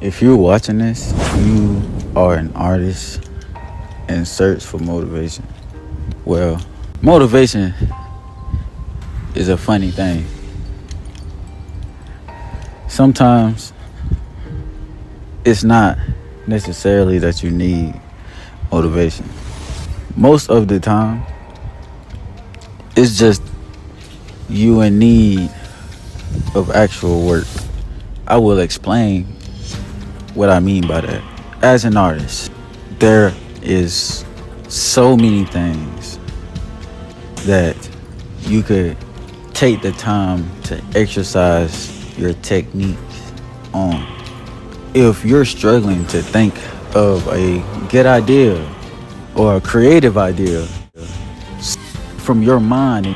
If you're watching this, you are an artist in search for motivation. Well, motivation is a funny thing. Sometimes it's not necessarily that you need motivation. Most of the time, it's just you in need of actual work. I will explain what I mean by that. As an artist, there is so many things that you could take the time to exercise your technique on. If you're struggling to think of a good idea or a creative idea from your mind,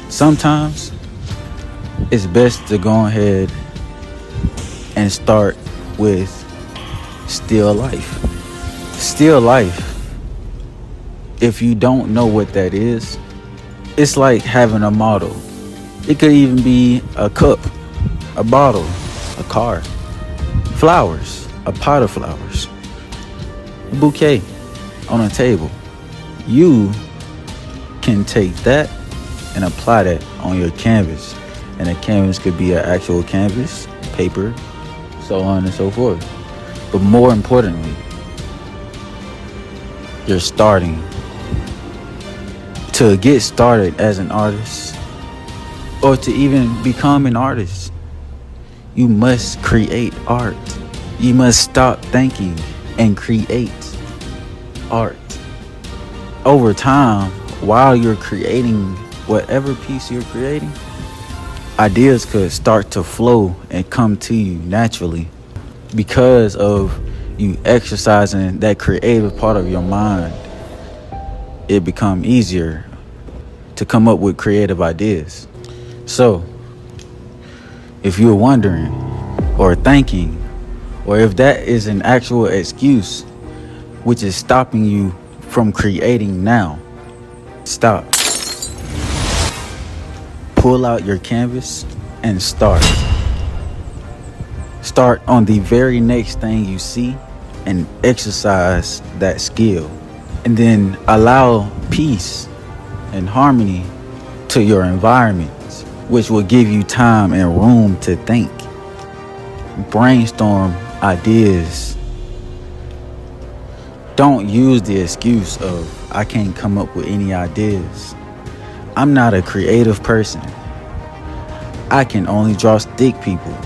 sometimes it's best to go ahead and start with still life. Still life, if you don't know what that is, it's like having a model. It could even be a cup, a bottle, a car, flowers, a pot of flowers, a bouquet on a table. You can take that and apply that on your canvas. And a canvas could be an actual canvas, paper, so on and so forth. But more importantly, you're starting. To get started as an artist, or to even become an artist, you must create art. You must stop thinking and create art. Over time, while you're creating whatever piece you're creating, ideas could start to flow and come to you naturally because of you exercising that creative part of your mind. It become easier to come up with creative ideas. So, if you're wondering or thinking, or if that is an actual excuse which is stopping you from creating now, stop. Pull out your canvas and start. Start on the very next thing you see and exercise that skill. And then allow peace and harmony to your environment, which will give you time and room to think. Brainstorm ideas. Don't use the excuse of, I can't come up with any ideas. I'm not a creative person. I can only draw stick people.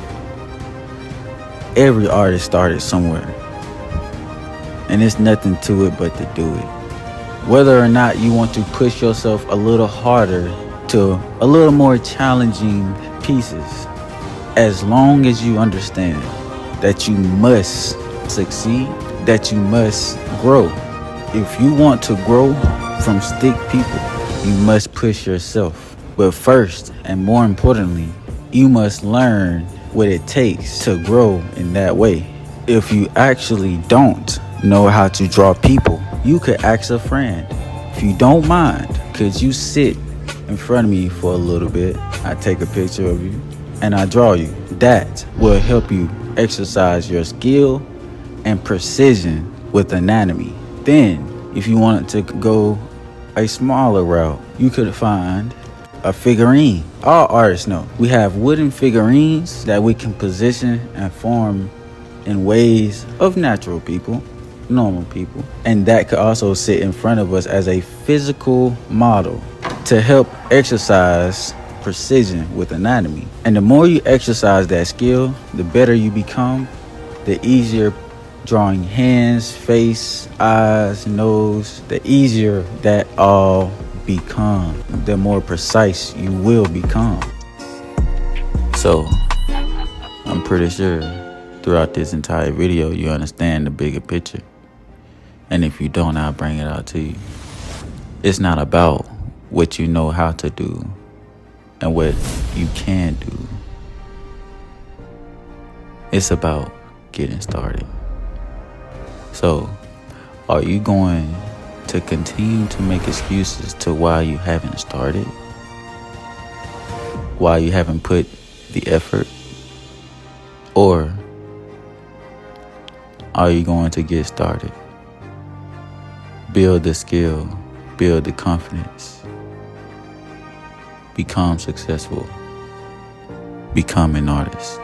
Every artist started somewhere. And there's nothing to it but to do it. Whether or not you want to push yourself a little harder to a little more challenging pieces, as long as you understand that you must succeed, that you must grow. If you want to grow from stick people, you must push yourself. But first and more importantly, you must learn what it takes to grow in that way. If you actually don't know how to draw people, you could ask a friend. If you don't mind, could you sit in front of me for a little bit? I take a picture of you and I draw you. That will help you exercise your skill and precision with anatomy. Then, if you wanted to go a smaller route, you could find a figurine. All artists know we have wooden figurines that we can position and form in ways of natural people, normal people. And that could also sit in front of us as a physical model to help exercise precision with anatomy. And the more you exercise that skill, the better you become, the easier drawing hands, face, eyes, nose, the easier that all become, the more precise you will become. So, I'm pretty sure throughout this entire video, you understand the bigger picture. And if you don't, I'll bring it out to you. It's not about what you know how to do and what you can do. It's about getting started. So, are you going to continue to make excuses to why you haven't started? Why you haven't put the effort? Or are you going to get started? Build the skill, build the confidence, become successful, become an artist.